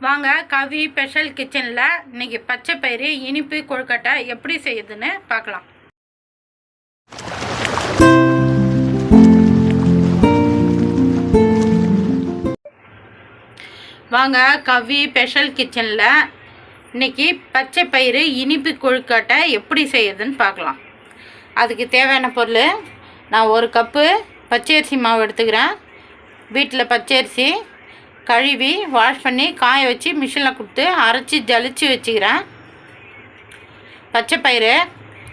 வாங்க கவி ஸ்பெஷல் கிச்சனில் இன்றைக்கி பச்சை பயிறு இனிப்பு கொழுக்கட்டை எப்படி செய்யுதுன்னு பார்க்கலாம். வாங்க கவி ஸ்பெஷல் கிச்சனில் இன்றைக்கி பச்சை பயிறு இனிப்பு கொழுக்கட்டை எப்படி செய்யுதுன்னு பார்க்கலாம். அதுக்கு தேவையான பொருள், நான் 1 கப்பு பச்சரிசி மாவு எடுத்துக்கிறேன். வீட்டில் பச்சரிசி கழுவி வாஷ் பண்ணி காய வச்சு மிஷினில் கொடுத்து அரைச்சி ஜலிச்சு வச்சுக்கிறேன். பச்சை பயிறு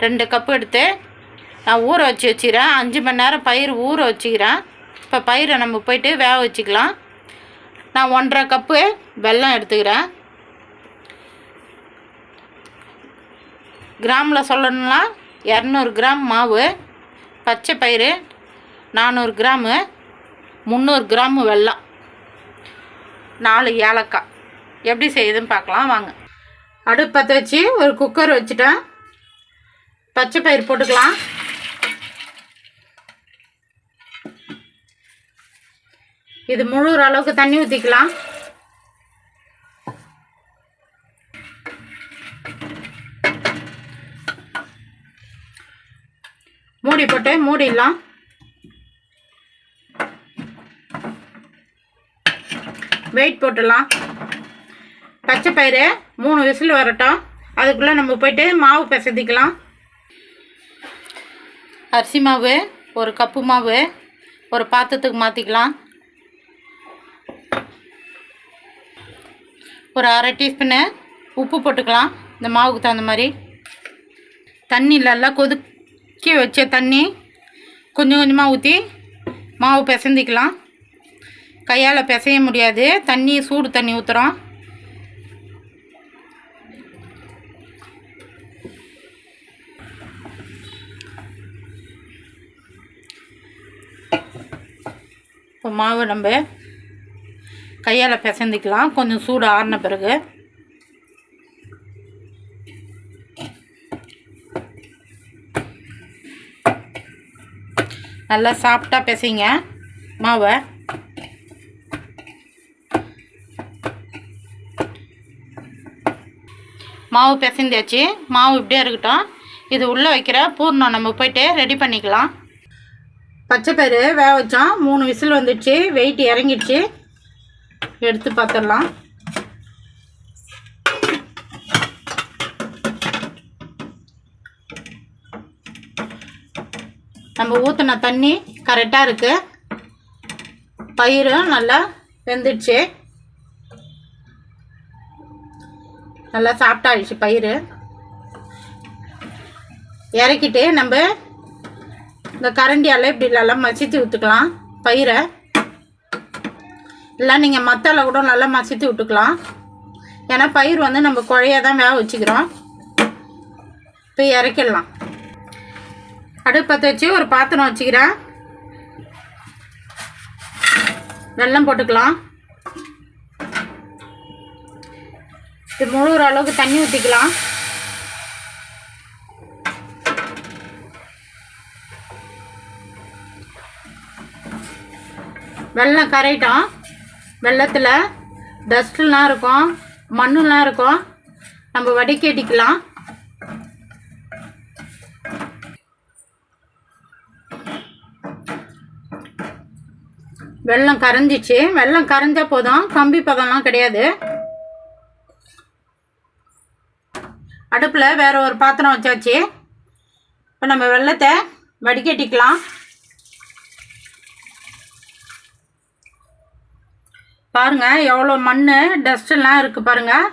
2 கப்பு எடுத்து நான் ஊற வச்சு வச்சுக்கிறேன். 5 மணி நேரம் பயிர் ஊற வச்சுக்கிறேன். இப்போ பயிரை நம்ம போய்ட்டு வேக வச்சுக்கலாம். நான் 1.5 கப்பு வெல்லம் எடுத்துக்கிறேன். கிராமில் சொல்லணும்னா 200 கிராம் மாவு, பச்சை பயிறு 400 கிராமு, 300 கிராமு வெல்லம், 4 ஏலக்காய். எப்படி செய்யுதுன்னு பார்க்கலாம் வாங்க. அடுப்பு பற்ற வச்சு ஒரு குக்கர் வச்சுட்டேன். பச்சை பயிறு போட்டுக்கலாம். இது முழுகிற அளவுக்கு தண்ணி ஊற்றிக்கலாம். மூடி போட்டு மூடிடலாம். வெயிட் போட்டுடலாம். பச்சை பயிறு 3 விசில் வரட்டும். அதுக்குள்ளே நம்ம போய்ட்டு மாவு பிசைஞ்சிக்கலாம். அரிசி மாவு 1 கப்பு மாவு ஒரு பாத்திரத்துக்கு மாற்றிக்கலாம். ஒரு 1/2 டீஸ்பூனு உப்பு போட்டுக்கலாம். இந்த மாவுக்கு தகுந்த மாதிரி. தண்ணி நல்லா கொதிக்க வச்ச தண்ணி கொஞ்சம் கொஞ்சமாக ஊற்றி மாவு பிசைஞ்சிக்கலாம். கையால் பிசைய முடியாது, தண்ணி சூடு தண்ணி ஊற்றுறோம். இப்போ மாவு நம்ம கையால் பிசைஞ்சிக்கலாம். கொஞ்சம் சூடு ஆறின பிறகு நல்லா சாஃப்டாக பிசைங்க மாவை. மாவு பிசைந்தாச்சு. மாவு இப்படியே இருக்கட்டும். இது உள்ளே வைக்கிற பூர்ணம் நம்ம போய்ட்டு ரெடி பண்ணிக்கலாம். பச்சை பயிறு வேக வச்சோம். 3 விசில் வந்துடுச்சு. வெயிட் இறங்கிடுச்சு. எடுத்து பார்த்துடலாம். நம்ம ஊற்றின தண்ணி கரெக்டாக இருக்குது. பயிரும் நல்லா வெந்துடுச்சு. நல்லா சாப்பிட்டாயிடுச்சு பயிறு. இறக்கிட்டு நம்ம இந்த கரண்டியால் இப்படி நல்லா மசித்து விட்டுக்கலாம் பயிரை. இல்லை நீங்கள் மத்தால கூட நல்லா மசித்து விட்டுக்கலாம். ஏன்னா பயிர் வந்து நம்ம குழையாக தான் வேக வச்சுக்கிறோம். இப்போ இறக்கிடலாம். அடுப்பு பற்ற வச்சு ஒரு பாத்திரம் வச்சுக்கிறேன். வெல்லம் போட்டுக்கலாம். இது முழுகிற அளவுக்கு தண்ணி ஊற்றிக்கலாம். வெல்லம் கரையிட்டோம். வெல்லத்தில் டஸ்ட்லாம் இருக்கும், மண்ணுலாம் இருக்கும். நம்ம வடிகட்டிக்கலாம். வெல்லம் கரைஞ்சிச்சு. வெல்லம் கரைஞ்சால் போதும், கம்பி பதம்லாம் கிடையாது. அடுப்பில் வேறு ஒரு பாத்திரம் வச்சாச்சு. இப்போ நம்ம வெல்லத்தை வடிகட்டிக்கலாம். பாருங்கள் எவ்வளோ மண் டஸ்ட்டெல்லாம் இருக்குது பாருங்கள்.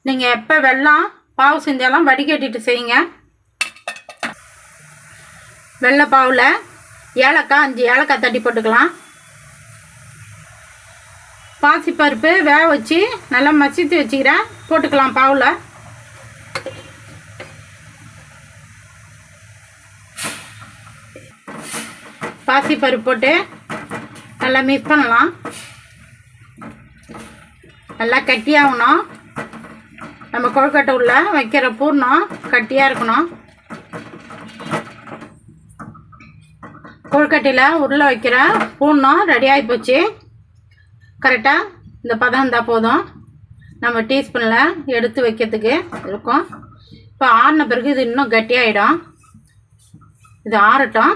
நீங்கள் எப்போ வெல்லம் பாவு செஞ்சாலும் வடிகட்டிட்டு செய்யுங்க. வெள்ளை பாவில் ஏலக்காய் 5 ஏலக்காய் தட்டி போட்டுக்கலாம். பாசிப்பருப்பு வேக வச்சு நல்லா மசித்து வச்சுக்கிறேன். போட்டுக்கலாம் பாவில். பாசிப்பருப்பு போட்டு நல்லா மிக்ஸ் பண்ணலாம். நல்லா கட்டியாகணும். நம்ம கொழுக்கட்டை உள்ள வைக்கிற பூர்ணம் கட்டியாக இருக்கணும். கொழுக்கட்டையில் உருளை வைக்கிற பூர்ணம் ரெடி ஆகி போச்சு. கரெக்டாக இந்த பதம் இருந்தால் போதும். நம்ம டீஸ்பூனில் எடுத்து வைக்கிறதுக்கு இருக்கும். இப்போ ஆறின பிறகு இது இன்னும் கட்டியாகிடும். இது ஆறட்டும்.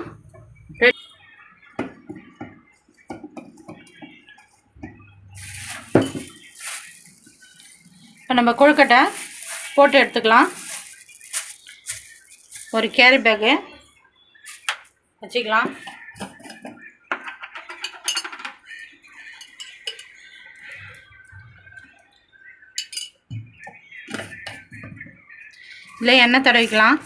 இப்போ நம்ம கொழுக்கட்டை போட்டு எடுத்துக்கலாம். ஒரு கேரி பேக்கு வச்சுக்கலாம். இல்லை எண்ணெய் தடவிக்கலாம்.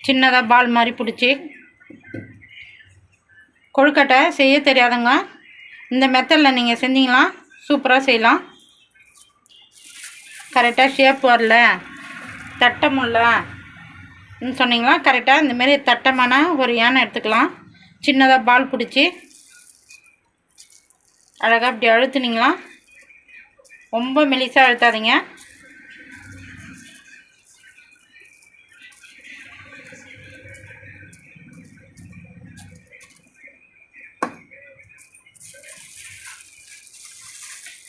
சின்னதாக பால் மாதிரி பிடிச்சி. கொழுக்கட்டை செய்ய தெரியாதவங்க இந்த மெத்தடில் நீங்கள் செஞ்சீங்களா சூப்பராக செய்யலாம். கரெக்டாக ஷேப் வரல, தட்ட முடியலன்னு சொன்னீங்களா கரெக்டாக இந்தமாரி தட்டமான ஒரு யானை எடுத்துக்கலாம். சின்னதாக பால் பிடிச்சி அழகாக இப்படி அழுத்துனீங்களா, ரொம்ப மெலிசாக அழுத்தாதீங்க.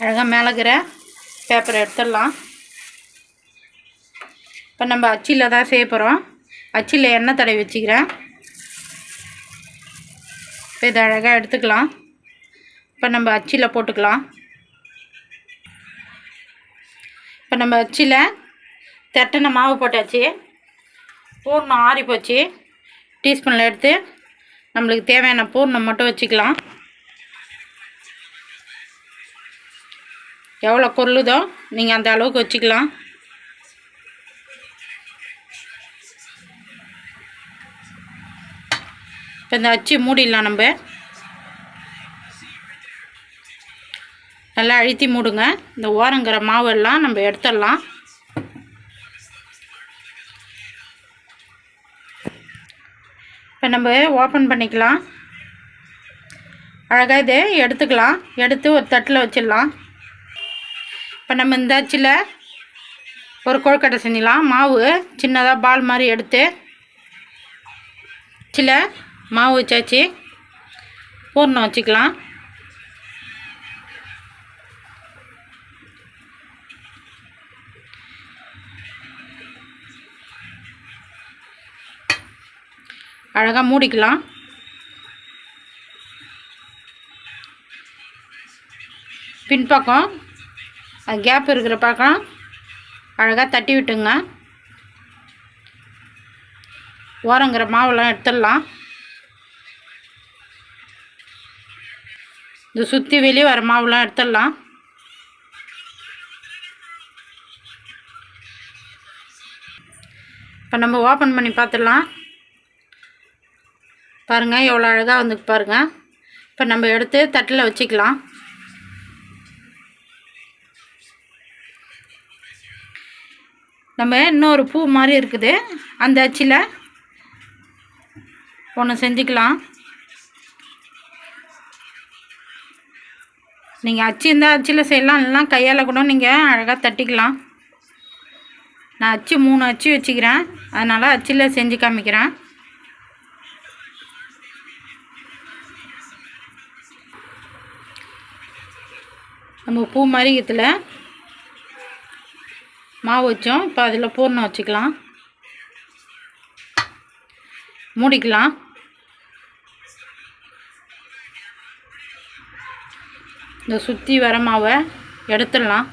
அழகாக மேலகிற பேப்பரை எடுத்துடலாம். இப்போ நம்ம அச்சில் தான் செய்ய போகிறோம். அச்சில் எண்ணெய் தடவி வச்சுக்கிறேன். இப்போ இதை அழகாக எடுத்துக்கலாம். இப்போ நம்ம அச்சில் போட்டுக்கலாம். இப்போ நம்ம அச்சில் தட்டின மாவு போட்டாச்சு. பூர்ணம் ஆறி போச்சு. டீஸ்பூனில் எடுத்து நம்மளுக்கு தேவையான பூர்ணம் மட்டும் வச்சுக்கலாம். எவ்வளோ கொள்ளுதோ நீங்கள் அந்த அளவுக்கு வச்சுக்கலாம். இப்போ இந்த அச்சு மூடிடலாம். நம்ம நல்லா அழுத்தி மூடுங்க. இந்த ஓரங்கிற மாவெல்லாம் நம்ம எடுத்துடலாம். இப்போ நம்ம ஓப்பன் பண்ணிக்கலாம். அழகாக இதை எடுத்துக்கலாம். எடுத்து ஒரு தட்டில் வச்சிடலாம். இப்போ நம்ம இந்த அச்சில் ஒரு கொழுக்கட்டை செஞ்சிடலாம். மாவு சின்னதாக பால் மாதிரி எடுத்து அச்சில் மாவு வச்சாச்சு. பூர்ணம் வச்சுக்கலாம். அழகாக மூடிக்கலாம். பின்பக்கம் கேப் இருக்கிற பக்கம் அழகாக தட்டி விட்டுங்க. ஓரங்கிற மாவெல்லாம் எடுத்துடலாம். இந்த சுற்றி வெளியே வர மாவுலாம் எடுத்துடலாம். இப்போ நம்ம ஓப்பன் பண்ணி பார்த்துடலாம். பாருங்கள் எவ்வளோ அழகாக வந்து பாருங்கள். இப்போ நம்ம எடுத்து தட்டில் வச்சுக்கலாம். நம்ம இன்னொரு பூ மாதிரி இருக்குது, அந்த அச்சில் ஒன்று செஞ்சுக்கலாம். நீங்கள் அச்சு இருந்தால் அச்சில் செய்யலாம், இல்லைனா கையால் கூட நீங்கள் அழகாக தட்டிக்கலாம். நான் அச்சு 3 அச்சு வச்சுக்கிறேன், அதனால் அச்சில் செஞ்சு காமிக்கிறேன். நம்ம பூ மாதிரி இதில் மாவு வச்சோம். இப்போ அதில் பூர்ணம் வச்சுக்கலாம். மூடிக்கலாம். இந்த சுற்றி வர மாவை எடுத்துடலாம்.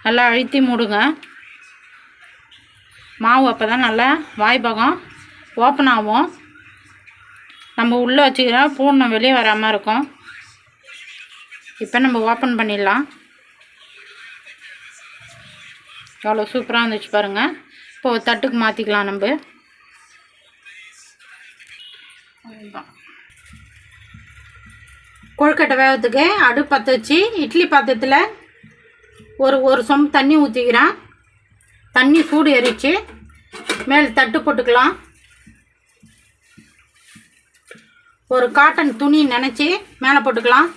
நல்லா அழுத்தி மூடுங்க. மாவு அப்போ தான் நல்லா வாய்ப்பாகம் ஓப்பன் ஆகும். நம்ம உள்ளே வச்சுக்கிற பூர்ணம் வெளியே வராமல் இருக்கும். இப்போ நம்ம ஓப்பன் பண்ணிடலாம். எவ்வளோ சூப்பராக இருந்துச்சு பாருங்கள். இப்போ ஒரு தட்டுக்கு மாற்றிக்கலாம். நம்ம கொழுக்கட்டை வேகத்துக்கு அடுப்பு பற்ற வச்சு இட்லி பாத்திரத்தில் ஒரு சொம்பு தண்ணி ஊற்றிக்கிறேன். தண்ணி சூடு ஏறிச்சு. மேலே தட்டு போட்டுக்கலாம். ஒரு காட்டன் துணி நினச்சி மேலே போட்டுக்கலாம்.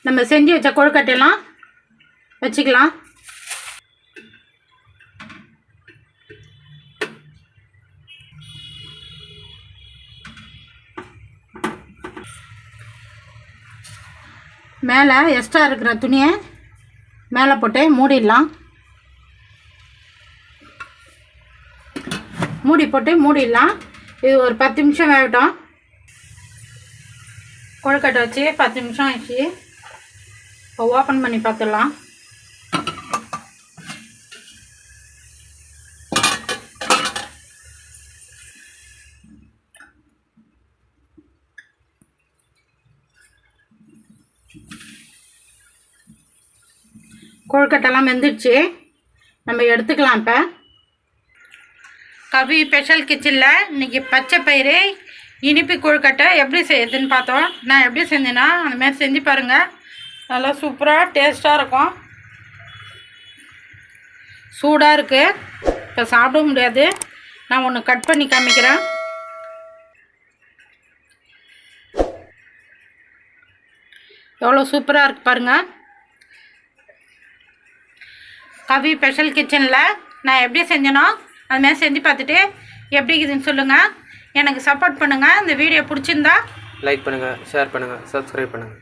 நம்ம செஞ்சு வச்ச கொழுக்கட்டையெல்லாம் வச்சுக்கலாம். மேலே எக்ஸ்ட்ரா இருக்கிற துணியை மேலே போட்டு மூடிடலாம். மூடி போட்டு மூடிடலாம். இது ஒரு 10 நிமிஷம் வேகட்டும். கொழுக்கட்டை வச்சு 10 நிமிஷம் ஆச்சு. இப்போ ஓப்பன் பண்ணி பார்த்துடலாம். கொழுக்கட்டெல்லாம் வெந்துடுச்சு. நம்ம எடுத்துக்கலாம். இப்போ கவி ஸ்பெஷல் கிச்சனில் இன்றைக்கி பச்சை பயிறு இனிப்பு கொழுக்கட்டை எப்படி செய்யுதுன்னு பார்த்தோம். நான் எப்படி செஞ்சேன்னா அந்தமாதிரி செஞ்சு பாருங்கள். நல்லா சூப்பராக டேஸ்ட்டாக இருக்கும். சூடாக இருக்குது. இப்போ சாப்பிட முடியாது. நான் ஒன்று கட் பண்ணி காமிக்கிறேன். எவ்வளோ சூப்பராக இருக்குது பாருங்கள். கவி ஸ்பெஷல் கிச்சனில் நான் எப்படி செஞ்சேனோ அதுமாதிரி செஞ்சு பார்த்துட்டு எப்படி இருக்குதுன்னு சொல்லுங்கள். எனக்கு சப்போர்ட் பண்ணுங்கள். இந்த வீடியோ பிடிச்சிருந்தா லைக் பண்ணுங்கள், ஷேர் பண்ணுங்கள், சப்ஸ்கிரைப் பண்ணுங்கள்.